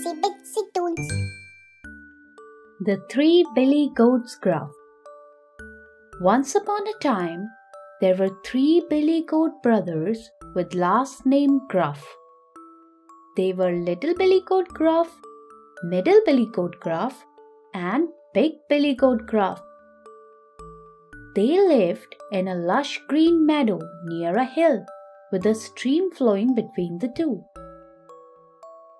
Itsy Bitsy Toons. The Three Billy Goats Gruff. Once upon a time, there were three Billy Goat brothers with last name Gruff. They were Little Billy Goat Gruff, Middle Billy Goat Gruff, and Big Billy Goat Gruff. They lived in a lush green meadow near a hill with a stream flowing between the two.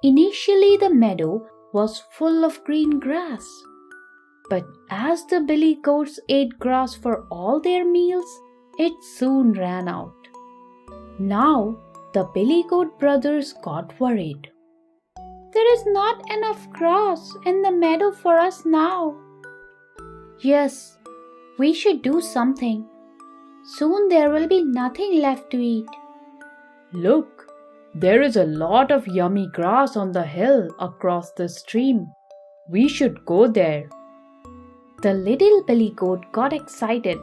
Initially, the meadow was full of green grass. But as the billy goats ate grass for all their meals, it soon ran out. Now, the billy goat brothers got worried. There is not enough grass in the meadow for us now. Yes, we should do something. Soon there will be nothing left to eat. Look, there is a lot of yummy grass on the hill across the stream. We should go there. The little billy goat got excited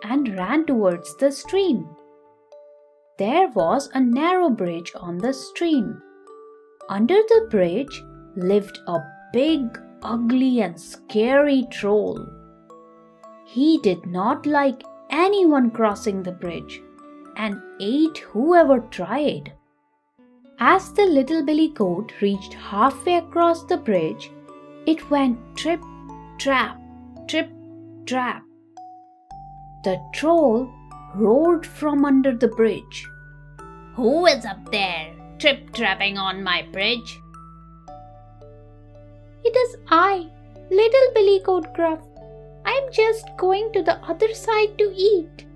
and ran towards the stream. There was a narrow bridge on the stream. Under the bridge lived a big, ugly and scary troll. He did not like anyone crossing the bridge and ate whoever tried. As the little billy goat reached halfway across the bridge, it went trip, trap, trip, trap. The troll roared from under the bridge. Who is up there, trip-trapping on my bridge? It is I, Little Billy Goat Gruff. I am just going to the other side to eat.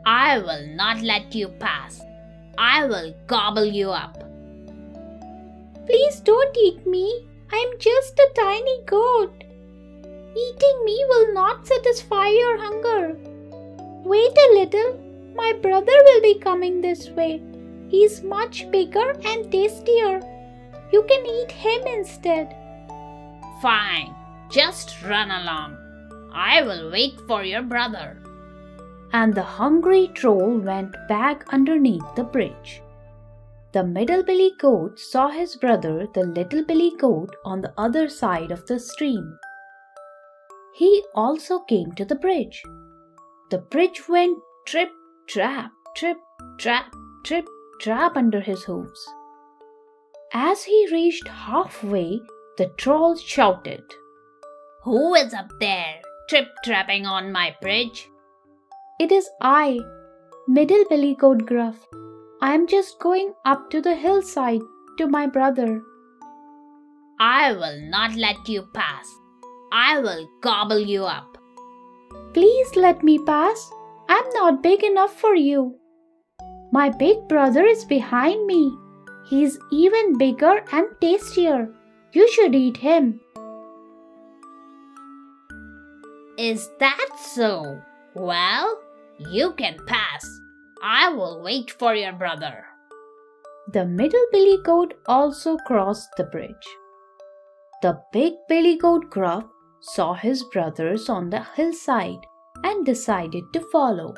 I will not let you pass. I will gobble you up. Please don't eat me. I am just a tiny goat. Eating me will not satisfy your hunger. Wait a little. My brother will be coming this way. He is much bigger and tastier. You can eat him instead. Fine. Just run along. I will wait for your brother. And the hungry troll went back underneath the bridge. The middle billy goat saw his brother, the little billy goat, on the other side of the stream. He also came to the bridge. The bridge went trip, trap, trip, trap, trip, trap under his hooves. As he reached halfway, the troll shouted, Who is up there, trip-trapping on my bridge? It is I, Middle Billy Goat Gruff. I am just going up to the hillside to my brother. I will not let you pass. I will gobble you up. Please let me pass. I am not big enough for you. My big brother is behind me. He is even bigger and tastier. You should eat him. Is that so? Well, you can pass. I will wait for your brother. The middle billy goat also crossed the bridge. The big billy goat Gruff saw his brothers on the hillside and decided to follow.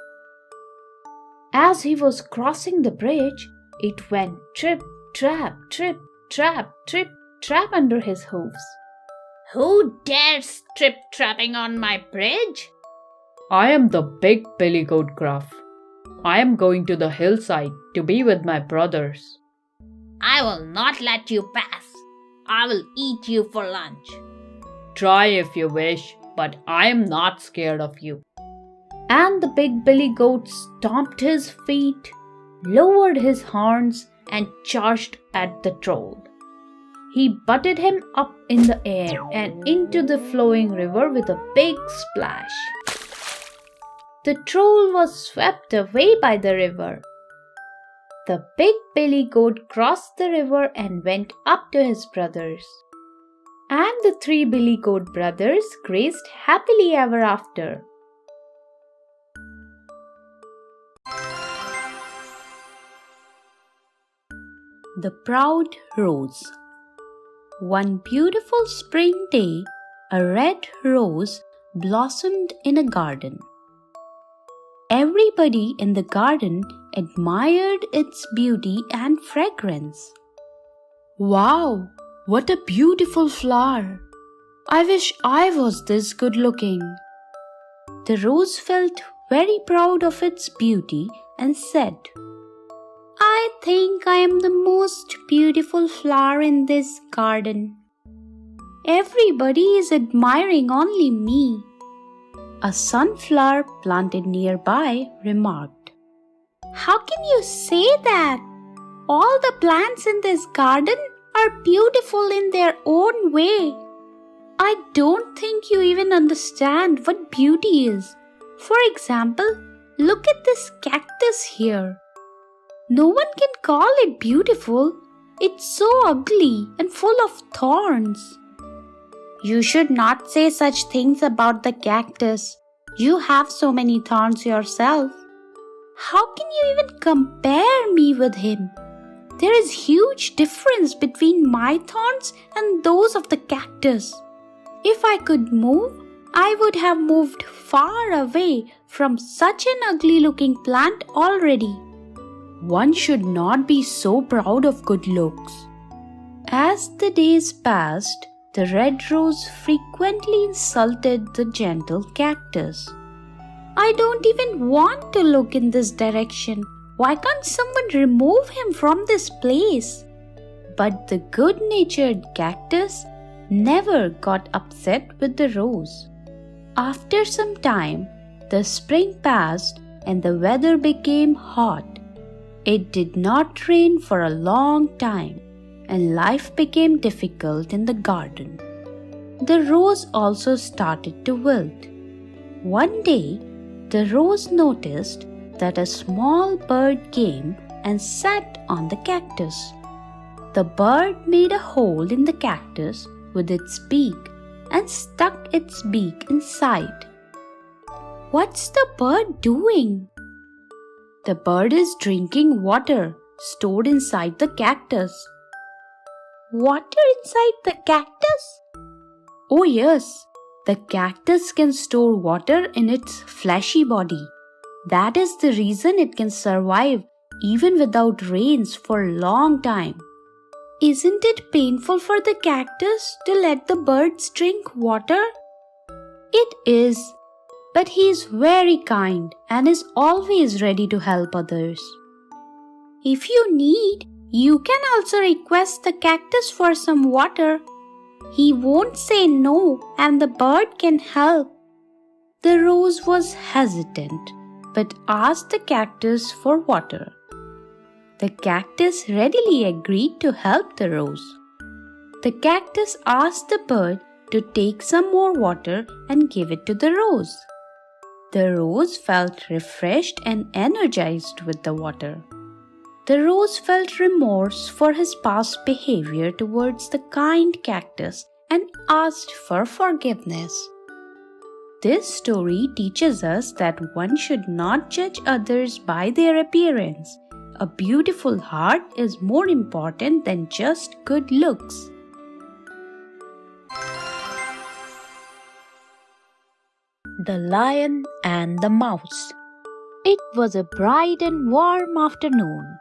As he was crossing the bridge, it went trip, trap, trip, trap, trip, trap under his hooves. Who dares trip-trapping on my bridge? I am the big billy goat Gruff. I am going to the hillside to be with my brothers. I will not let you pass. I will eat you for lunch. Try if you wish, but I am not scared of you. And the big billy goat stomped his feet, lowered his horns, and charged at the troll. He butted him up in the air and into the flowing river with a big splash. The troll was swept away by the river. The big billy goat crossed the river and went up to his brothers. And the three billy goat brothers grazed happily ever after. The Proud Rose. One beautiful spring day, a red rose blossomed in a garden. Everybody in the garden admired its beauty and fragrance. Wow! What a beautiful flower! I wish I was this good looking. The rose felt very proud of its beauty and said, I think I am the most beautiful flower in this garden. Everybody is admiring only me. A sunflower planted nearby remarked, How can you say that? All the plants in this garden are beautiful in their own way. I don't think you even understand what beauty is. For example, look at this cactus here. No one can call it beautiful. It's so ugly and full of thorns. You should not say such things about the cactus. You have so many thorns yourself. How can you even compare me with him? There is huge difference between my thorns and those of the cactus. If I could move, I would have moved far away from such an ugly-looking plant already. One should not be so proud of good looks. As the days passed, the red rose frequently insulted the gentle cactus. I don't even want to look in this direction. Why can't someone remove him from this place? But the good-natured cactus never got upset with the rose. After some time, the spring passed and the weather became hot. It did not rain for a long time, and life became difficult in the garden. The rose also started to wilt. One day, the rose noticed that a small bird came and sat on the cactus. The bird made a hole in the cactus with its beak and stuck its beak inside. What's the bird doing? The bird is drinking water stored inside the cactus. Water inside the cactus? Oh yes, the cactus can store water in its fleshy body. That is the reason it can survive even without rains for a long time. Isn't it painful for the cactus to let the birds drink water? It is, but he is very kind and is always ready to help others. If you need, you can also request the cactus for some water. He won't say no and the bird can help. The rose was hesitant but asked the cactus for water. The cactus readily agreed to help the rose. The cactus asked the bird to take some more water and give it to the rose. The rose felt refreshed and energized with the water. The rose felt remorse for his past behavior towards the kind cactus and asked for forgiveness. This story teaches us that one should not judge others by their appearance. A beautiful heart is more important than just good looks. The Lion and the Mouse. It was a bright and warm afternoon.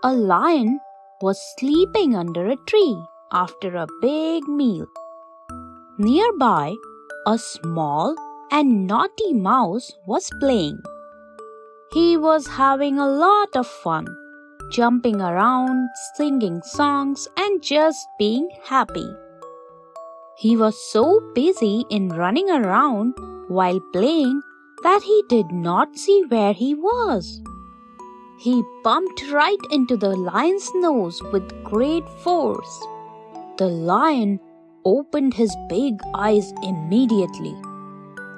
A lion was sleeping under a tree after a big meal. Nearby, a small and naughty mouse was playing. He was having a lot of fun, jumping around, singing songs, and just being happy. He was so busy in running around while playing that he did not see where he was. He bumped right into the lion's nose with great force. The lion opened his big eyes immediately,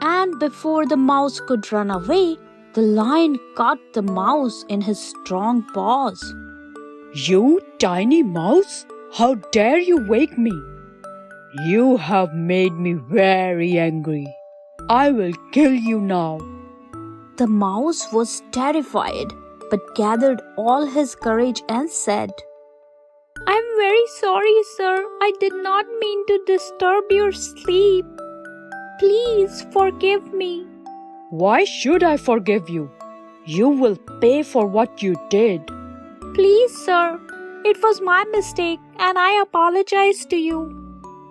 and before the mouse could run away, the lion caught the mouse in his strong paws. You tiny mouse, how dare you wake me? You have made me very angry. I will kill you now. The mouse was terrified but gathered all his courage and said, I'm very sorry, sir. I did not mean to disturb your sleep. Please forgive me. Why should I forgive you? You will pay for what you did. Please, sir. It was my mistake and I apologize to you.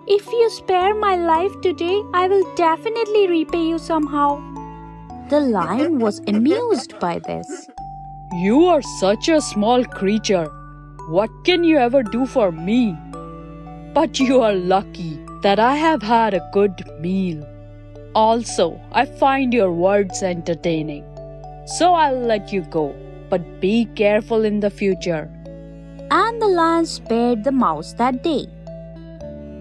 If you spare my life today, I will definitely repay you somehow. The lion was amused by this. You are such a small creature. What can you ever do for me? But you are lucky that I have had a good meal. Also, I find your words entertaining. So I'll let you go, but be careful in the future. And the lion spared the mouse that day.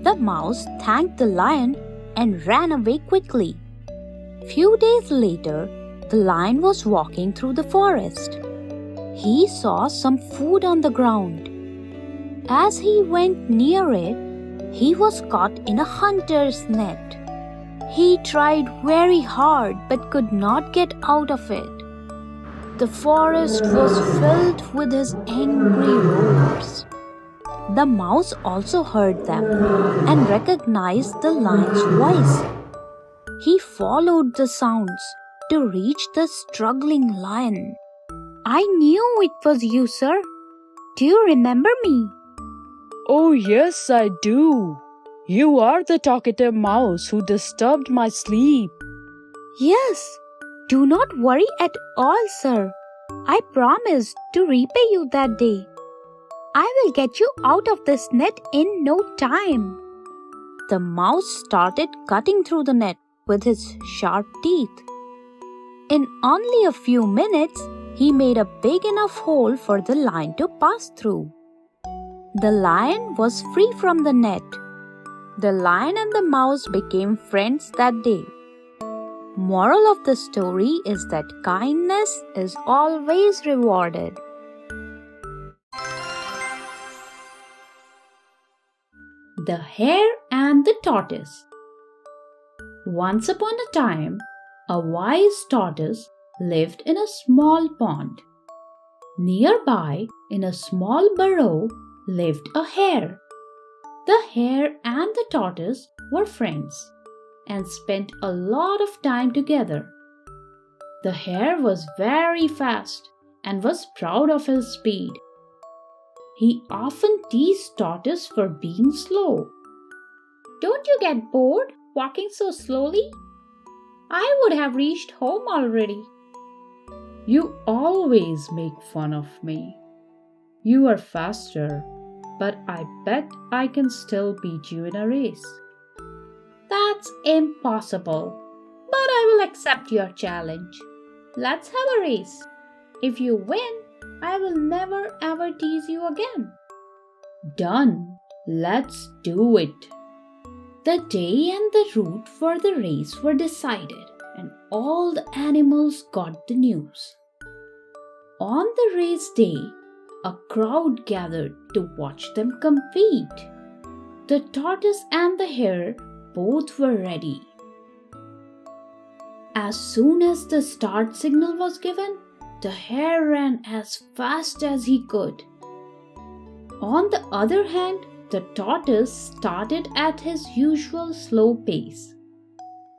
The mouse thanked the lion and ran away quickly. Few days later, the lion was walking through the forest. He saw some food on the ground. As he went near it, he was caught in a hunter's net. He tried very hard but could not get out of it. The forest was filled with his angry roars. The mouse also heard them and recognized the lion's voice. He followed the sounds to reach the struggling lion. I knew it was you, sir. Do you remember me? Oh, yes, I do. You are the talkative mouse who disturbed my sleep. Yes. Do not worry at all, sir. I promised to repay you that day. I will get you out of this net in no time. The mouse started cutting through the net with his sharp teeth. In only a few minutes, he made a big enough hole for the lion to pass through. The lion was free from the net. The lion and the mouse became friends that day. Moral of the story is that kindness is always rewarded. The Hare and the Tortoise. Once upon a time, a wise tortoise lived in a small pond. Nearby, in a small burrow, lived a hare. The hare and the tortoise were friends and spent a lot of time together. The hare was very fast and was proud of his speed. He often teased Tortoise for being slow. "Don't you get bored walking so slowly? I would have reached home already." You always make fun of me. You are faster, but I bet I can still beat you in a race. "That's impossible, but I will accept your challenge. Let's have a race. If you win, I will never ever tease you again." Done. Let's do it. The day and the route for the race were decided, and all the animals got the news. On the race day, a crowd gathered to watch them compete. The tortoise and the hare both were ready. As soon as the start signal was given, the hare ran as fast as he could. On the other hand, the tortoise started at his usual slow pace.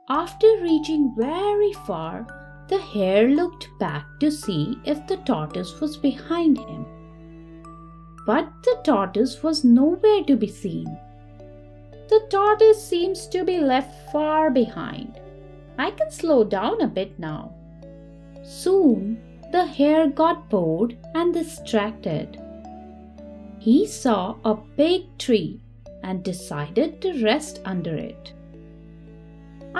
After reaching very far, the hare looked back to see if the tortoise was behind him. But the tortoise was nowhere to be seen. "The tortoise seems to be left far behind. I can slow down a bit now." Soon, the hare got bored and distracted. He saw a big tree and decided to rest under it.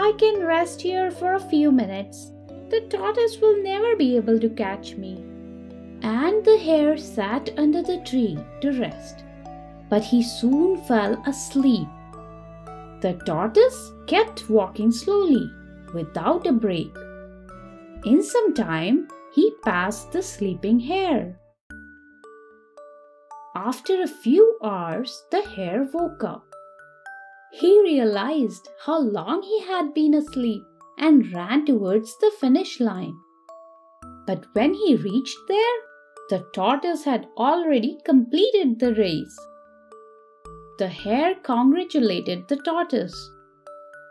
"I can rest here for a few minutes. The tortoise will never be able to catch me." And the hare sat under the tree to rest. But he soon fell asleep. The tortoise kept walking slowly, without a break. In some time, he passed the sleeping hare. After a few hours, the hare woke up. He realized how long he had been asleep and ran towards the finish line. But when he reached there, the tortoise had already completed the race. The hare congratulated the tortoise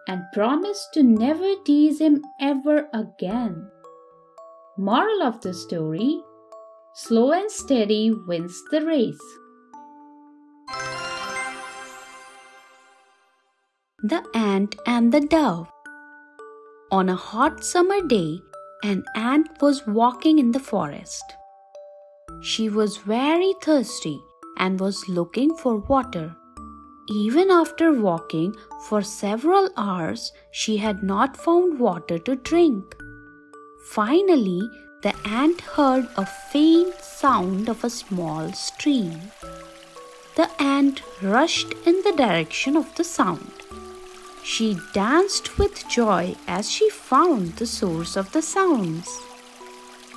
and promised to never tease him ever again. Moral of the story: slow and steady wins the race. The Ant and the Dove. On a hot summer day, an ant was walking in the forest. She was very thirsty and was looking for water. Even after walking for several hours, she had not found water to drink. Finally, the ant heard a faint sound of a small stream. The ant rushed in the direction of the sound. She danced with joy as she found the source of the sounds.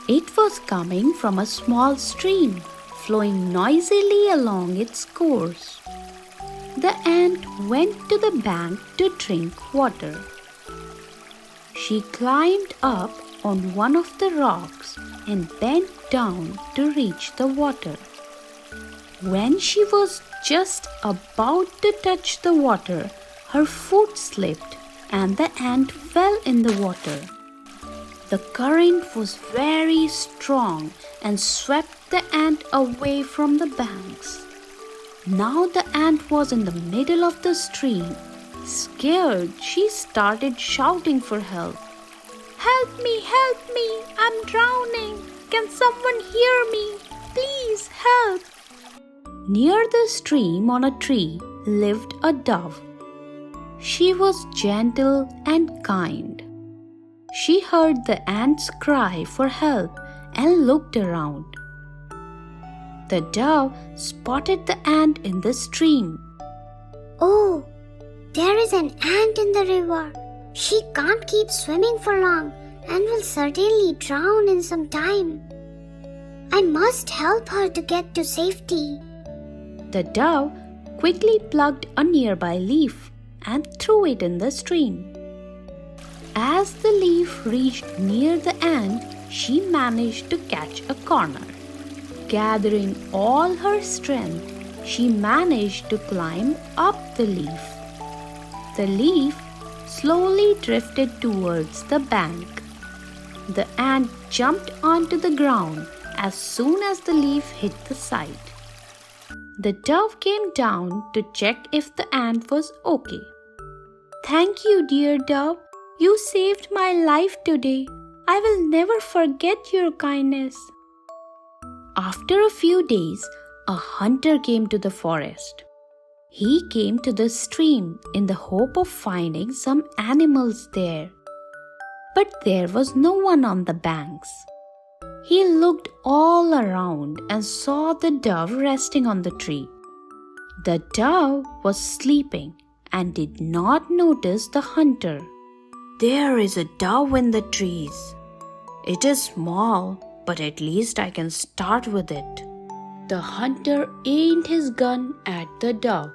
It was coming from a small stream, flowing noisily along its course. The ant went to the bank to drink water. She climbed up on one of the rocks and bent down to reach the water. When she was just about to touch the water, her foot slipped and the ant fell in the water. The current was very strong and swept the ant away from the banks. Now the ant was in the middle of the stream. Scared, she started shouting for help. "Help me, I'm drowning. Can someone hear me? Please help." Near the stream on a tree lived a dove. She was gentle and kind. She heard the ants cry for help and looked around. The dove spotted the ant in the stream. "Oh, there is an ant in the river. She can't keep swimming for long and will certainly drown in some time. I must help her to get to safety." The dove quickly plucked a nearby leaf and threw it in the stream. As the leaf reached near the ant, she managed to catch a corner. Gathering all her strength, she managed to climb up the leaf. The leaf slowly drifted towards the bank. The ant jumped onto the ground as soon as the leaf hit the side. The dove came down to check if the ant was okay. "Thank you, dear dove. You saved my life today. I will never forget your kindness." After a few days, a hunter came to the forest. He came to the stream in the hope of finding some animals there. But there was no one on the banks. He looked all around and saw the dove resting on the tree. The dove was sleeping and did not notice the hunter. "There is a dove in the trees. It is small, but at least I can start with it." The hunter aimed his gun at the dove.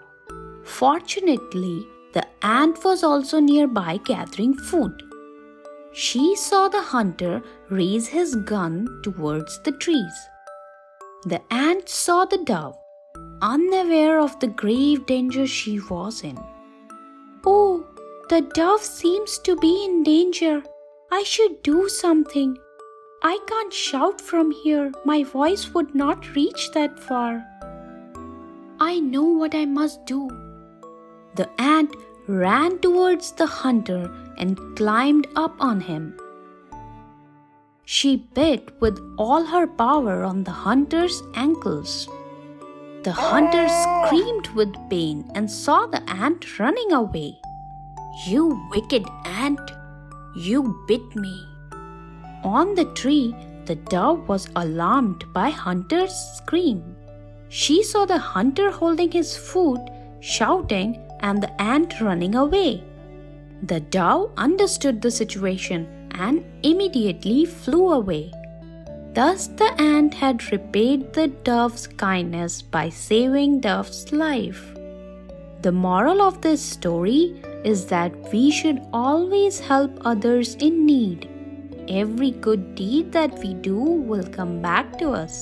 Fortunately, the ant was also nearby gathering food. She saw the hunter raise his gun towards the trees. The ant saw the dove, unaware of the grave danger she was in. "Oh, the dove seems to be in danger. I should do something. I can't shout from here. My voice would not reach that far. I know what I must do." The ant ran towards the hunter and climbed up on him. She bit with all her power on the hunter's ankles. The hunter screamed with pain and saw the ant running away. "You wicked ant! You bit me!" On the tree, the dove was alarmed by hunter's scream. She saw the hunter holding his food, shouting, and the ant running away. The dove understood the situation and immediately flew away. Thus the ant had repaid the dove's kindness by saving dove's life. The moral of this story is that we should always help others in need. Every good deed that we do will come back to us.